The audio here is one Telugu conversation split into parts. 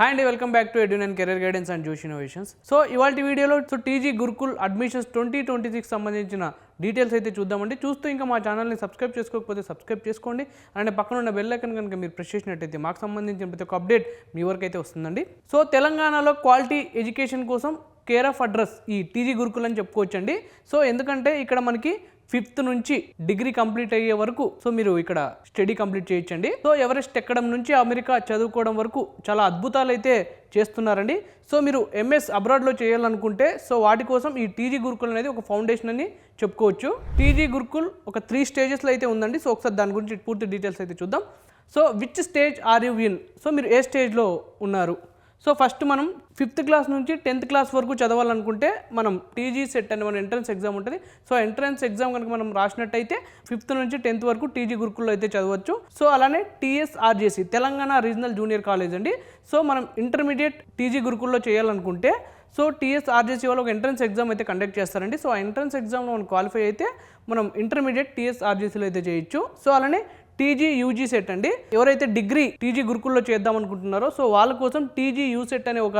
హాయ్ అండి, welcome back to Edyun and career guidance and Josh Innovations. So ఇవాళ వీడియోలో టీజీ గురుకుల్ అడ్మిషన్స్ 2026 సంబంధించిన డీటెయిల్స్ అయితే చూద్దామండి. చూస్తూ ఇంకా మా ఛానల్ని సబ్స్క్రైబ్ చేసుకోకపోతే సబ్స్క్రైబ్ చేసుకోండి. అండ్ పక్కన ఉన్న బెల్ ఐకాన్ కనుక మీరు ప్రెస్ చేసినట్టయితే మాకు సంబంధించిన ప్రతి ఒక్క అప్డేట్ మీ వరకు అయితే వస్తుందండి. సో తెలంగాణలో క్వాలిటీ ఎడ్యుకేషన్ కోసం కేర్ ఆఫ్ అడ్రస్ ఈ టీజీ గురుకుల్ అని చెప్పుకోవచ్చండి. సో ఎందుకంటే ఇక్కడ మనకి 5th నుంచి డిగ్రీ కంప్లీట్ అయ్యే వరకు సో మీరు ఇక్కడ స్టడీ కంప్లీట్ చేయొచ్చండి. సో ఎవరెస్ట్ ఎక్కడం నుంచి అమెరికా చదువుకోవడం వరకు చాలా అద్భుతాలు అయితే చేస్తున్నారండి. సో మీరు ఎంఎస్ అబ్రాడ్లో చేయాలనుకుంటే సో వాటి కోసం ఈ టీజీ గురుకుల్ అనేది ఒక ఫౌండేషన్ అని చెప్పుకోవచ్చు. టీజీ గురుకుల్ ఒక 3 స్టేజెస్లో అయితే ఉందండి. సో ఒకసారి దాని గురించి పూర్తి డీటెయిల్స్ అయితే చూద్దాం. So which stage are you in? So మీరు ఏ స్టేజ్లో ఉన్నారు? సో ఫస్ట్ మనం 5th క్లాస్ నుంచి 10th క్లాస్ వరకు చదవాలనుకుంటే మనం టీజీ సెట్ అని మన ఎంట్రన్స్ ఎగ్జామ్ ఉంటుంది. సో ఎంట్రన్స్ ఎగ్జామ్ కనుక మనం రాసినట్టయితే 5th నుంచి 10th వరకు టీజీ గురుకుల్లో అయితే చదవచ్చు. సో అలానే TSRJC Telangana regional junior college అండి. సో మనం ఇంటర్మీడియట్ టీజీ గురుకుల్లో చేయాలనుకుంటే సో టీఎస్ఆర్జేసీ వాళ్ళు ఒక ఎంట్రన్స్ ఎగ్జామ్ అయితే కండక్ట్ చేస్తారండి. సో ఆ ఎంట్రన్స్ ఎగ్జామ్లో మనం క్వాలిఫై అయితే మనం ఇంటర్మీడియట్ టీఎస్ఆర్జేసీలో అయితే చేయొచ్చు. సో అలానే టీజీ యూజీ సెట్ అండి, ఎవరైతే డిగ్రీ టీజీ గురుకుల్లో చేద్దాం అనుకుంటున్నారో సో వాళ్ళ కోసం టీజీ యూ సెట్ అనే ఒక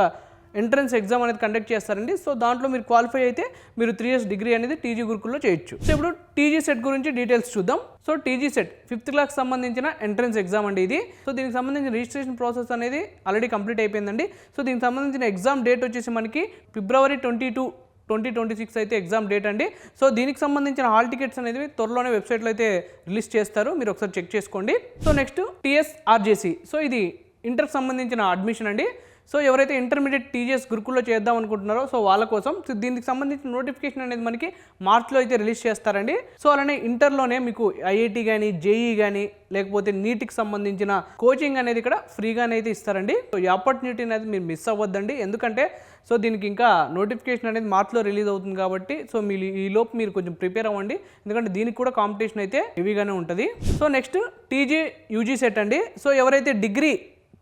ఎంట్రన్స్ ఎగ్జామ్ అనేది కండక్ట్ చేస్తారండి. సో దాంట్లో మీరు క్వాలిఫై అయితే మీరు 3 years డిగ్రీ అనేది టీజీ గురుకుల్లో చేయొచ్చు. సో ఇప్పుడు టీజీ సెట్ గురించి డీటెయిల్స్ చూద్దాం. So TG set 5th class సంబంధించిన ఎంట్రన్స్ ఎగ్జామ్ అండి ఇది. సో దీనికి సంబంధించిన రిజిస్ట్రేషన్ ప్రాసెస్ అనేది ఆల్రెడీ కంప్లీట్ అయిపోయిందండి. సో దీనికి సంబంధించిన ఎగ్జామ్ డేట్ వచ్చేసి మనకి February 22, 2026 అయితే ఎగ్జామ్ డేట్ అండి. సో దీనికి సంబంధించిన హాల్ టికెట్స్ అనేది త్వరలోనే వెబ్సైట్లో అయితే రిలీజ్ చేస్తారు, మీరు ఒకసారి చెక్ చేసుకోండి. సో నెక్స్ట్ టీఎస్ఆర్జేసీ, సో ఇది ఇంటర్ సంబంధించిన అడ్మిషన్ అండి. సో ఎవరైతే ఇంటర్మీడియట్ టీజీఎస్ గురుకుల్లో చేద్దాం అనుకుంటున్నారో సో వాళ్ళ కోసం సో దీనికి సంబంధించిన నోటిఫికేషన్ అనేది మనకి మార్చ్లో అయితే రిలీజ్ చేస్తారండి. సో అలానే ఇంటర్లోనే మీకు ఐఐటి కానీ జేఈ కానీ లేకపోతే నీట్కి సంబంధించిన కోచింగ్ అనేది ఇక్కడ ఫ్రీగానే అయితే ఇస్తారండి. సో ఈ ఆపర్చునిటీ అనేది మీరు మిస్ అవ్వద్దండి, ఎందుకంటే సో దీనికి ఇంకా నోటిఫికేషన్ అనేది మార్చ్లో రిలీజ్ అవుతుంది కాబట్టి సో మీరు ఈ లోపు మీరు కొంచెం ప్రిపేర్ అవ్వండి, ఎందుకంటే దీనికి కూడా కాంపిటీషన్ అయితే హెవీగానే ఉంటుంది. So next TG UG set అండి. సో ఎవరైతే డిగ్రీ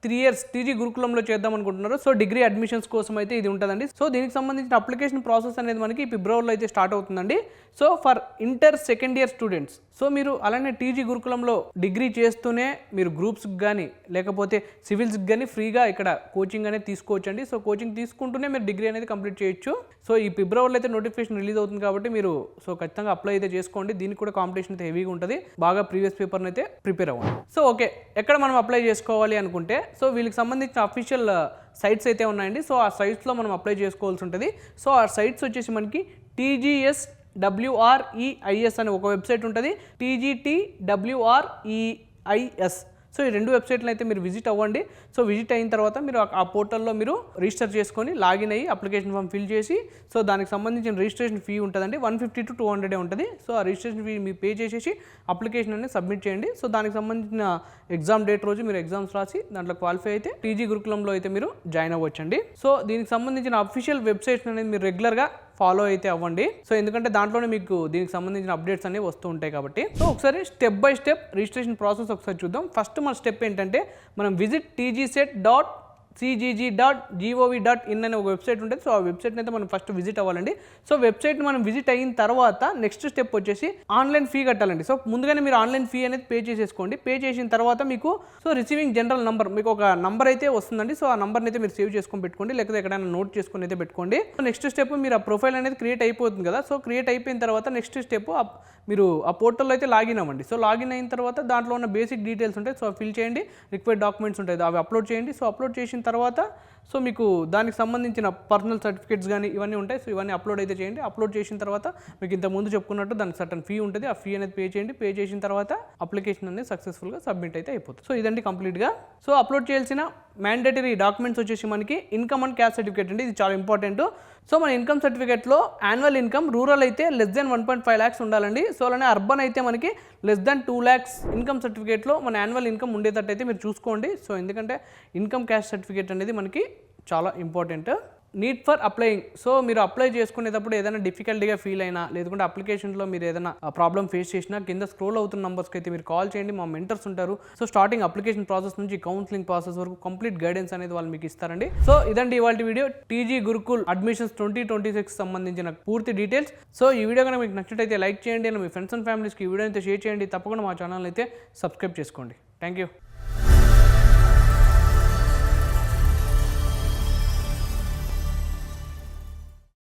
3 years టీజీ గురుకులంలో చేద్దాం అనుకుంటున్నారు సో డిగ్రీ అడ్మిషన్స్ కోసం అయితే ఇది ఉంటుందండి. సో దీనికి సంబంధించిన అప్లికేషన్ ప్రాసెస్ అనేది మనకి ఫిబ్రవరిలో అయితే స్టార్ట్ అవుతుందండి. So for inter 2nd year students, so మీరు అలానే టీజీ గురుకులంలో డిగ్రీ చేస్తూనే మీరు గ్రూప్స్కి కానీ లేకపోతే సివిల్స్కి కానీ ఫ్రీగా ఇక్కడ కోచింగ్ అనేది తీసుకోవచ్చండి. సో కోచింగ్ తీసుకుంటూనే మీరు డిగ్రీ అనేది కంప్లీట్ చేయొచ్చు. సో ఈ ఫిబ్రవరిలో అయితే నోటిఫికేషన్ రిలీజ్ అవుతుంది కాబట్టి మీరు సో ఖచ్చితంగా అప్లై అయితే చేసుకోండి. దీనికి కూడా కాంపిటీషన్ అయితే హెవీగా ఉంటుంది, బాగా ప్రీవియస్ పేపర్ని అయితే ప్రిపేర్ అవ్వండి. సో ఓకే, ఎక్కడ మనం అప్లై చేసుకోవాలి అనుకుంటే సో వీళ్ళకి సంబంధించిన అఫీషియల్ సైట్స్ అయితే ఉన్నాయండి. సో ఆ సైట్స్లో మనం అప్లై చేసుకోవాల్సి ఉంటుంది. సో ఆ సైట్స్ వచ్చేసి మనకి TGSWREIS అనే ఒక వెబ్సైట్ ఉంటుంది, TGTWREIS. సో ఈ 2 వెబ్సైట్లు అయితే మీరు విజిట్ అవ్వండి. సో విజిట్ అయిన తర్వాత మీరు ఆ పోర్టల్లో మీరు రిజిస్టర్ చేసుకొని లాగిన్ అయ్యి అప్లికేషన్ ఫామ్ ఫిల్ చేసి సో దానికి సంబంధించిన రిజిస్ట్రేషన్ ఫీ ఉంటుందండి, 150 to 200 ఉంటుంది. సో ఆ రిజిస్ట్రేషన్ ఫీ మీరు పే చేసేసి అప్లికేషన్ అనేది సబ్మిట్ చేయండి. సో దానికి సంబంధించిన ఎగ్జామ్ డేట్ రోజు మీరు ఎగ్జామ్స్ రాసి దాంట్లో క్వాలిఫై అయితే టీజీ గురుకులంలో అయితే మీరు జాయిన్ అవ్వచ్చండి. సో దీనికి సంబంధించిన అఫీషియల్ వెబ్సైట్స్ అనేది మీరు రెగ్యులర్గా ఫాలో అయితే అవ్వండి. సో ఎందుకంటే దాంట్లోనే మీకు దీనికి సంబంధించిన అప్డేట్స్ అనేవి వస్తూ ఉంటాయి కాబట్టి. సో ఒకసారి step by step registration process ఒకసారి చూద్దాం. ఫస్ట్ మన స్టెప్ ఏంటంటే మనం విజిట్ tgset.cgg.gov.in అనే ఒక వెబ్సైట్ ఉంటుంది. సో ఆ వెబ్సైట్ని అయితే మనం ఫస్ట్ విజిట్ అవ్వాలండి. సో వెబ్సైట్ని మనం విజిట్ అయిన తర్వాత నెక్స్ట్ స్టెప్ వచ్చేసి ఆన్లైన్ ఫీ కట్టాలండి. సో ముందుగానే మీరు ఆన్లైన్ ఫీ అనేది పే చేసేసుకోండి. పే చేసిన తర్వాత మీకు సో రిసీవింగ్ జనరల్ నంబర్ మీకు ఒక నంబర్ అయితే వస్తుందండి. సో ఆ నంబర్ని అయితే మీరు సేవ్ చేసుకొని పెట్టుకోండి, లేకపోతే ఎక్కడైనా నోట్ చేసుకొని అయితే పెట్టుకోండి. సో నెక్స్ట్ స్టెప్ మీరు ఆ ప్రొఫైల్ అనేది క్రియేట్ అయిపోతుంది కదా. సో క్రియేట్ అయిపోయిన తర్వాత నెక్స్ట్ స్టెప్ మీరు ఆ పోర్టల్లో అయితే లాగిన్ అవ్వండి. సో లాగిన్ అయిన తర్వాత దాంట్లో ఉన్న బేసిక్ డీటెయిల్స్ ఉంటాయి, సో ఫిల్ చేయండి. రిక్వైర్డ్ డాక్యుమెంట్స్ ఉంటాయి, అవి అప్లోడ్ చేయండి. సో అప్లోడ్ చేసిన తర్వాత సో మీకు దానికి సంబంధించిన పర్సనల్ సర్టిఫికేట్స్ కానీ ఇవన్నీ ఉంటాయి. సో ఇవన్నీ అప్లోడ్ అయితే చేయండి. అప్లోడ్ చేసిన తర్వాత మీకు ఇంత ముందు చెప్పుకున్నట్టు దానికి సర్టన్ ఫీ ఉంటుంది, ఆ ఫీ అనేది పే చేయండి. పే చేసిన తర్వాత అప్లికేషన్ అనేది సక్సెస్ఫుల్గా సబ్మిట్ అయితే అయిపోతుంది. సో ఇదండి కంప్లీట్గా. సో అప్లోడ్ చేయాల్సిన మ్యాండేటరీ డాక్యుమెంట్స్ వచ్చేసి మనకి ఇన్కమ్ అండ్ క్యాస్ట్ సర్టిఫికేట్ అండి, ఇది చాలా ఇంపార్టెంట్. సో మన ఇన్కమ్ సర్టిఫికేట్లో యాన్యువల్ ఇన్కమ్ రూరల్ అయితే <1.5 lakhs ఉండాలండి. సో అలానే అర్బన్ అయితే మనకి <2 lakhs ఇన్కమ్ సర్టిఫికేట్లో మన యాన్యువల్ ఇన్కమ్ ఉండేటట్టు అయితే మీరు చూసుకోండి. సో ఎందుకంటే ఇన్కమ్ క్యాస్ట్ సర్టిఫికేట్ అనేది మనకి చాలా important. Need for applying, so మీరు అప్లై చేసుకునేటప్పుడు ఏదైనా డిఫికల్టీగా ఫీల్ అయినా లేదంటే అప్లికేషన్లో మీరు ఏదైనా ప్రాబ్లమ్ ఫేస్ చేసినా కింద స్క్రోల్ అవుతున్న నంబర్స్కి అయితే మీరు కాల్ చేయండి, మా మెంటర్స్ ఉంటారు. సో స్టార్టింగ్ అప్లికేషన్ ప్రాసెస్ నుంచి కౌన్సిలింగ్ ప్రాసెస్ వరకు కంప్లీట్ గైడెన్స్ అనేది వాళ్ళు మీకు ఇస్తారండి. సో ఇదండి ఇవాళ వీడియో, టీజీ గురుకుల్ అడ్మిషన్స్ 2026 సంబంధించిన పూర్తి డీటెయిల్స్. సో ఈ వీడియో కనుక మీకు నచ్చినట్లయితే లైక్ చేయండి, మీ ఫ్రెండ్స్ అండ్ ఫ్యామిలీస్కి ఈ వీడియో అయితే షేర్ చేయండి. తప్పకుండా మా ఛానల్ అయితే సబ్స్క్రైబ్ చేసుకోండి. Thank you.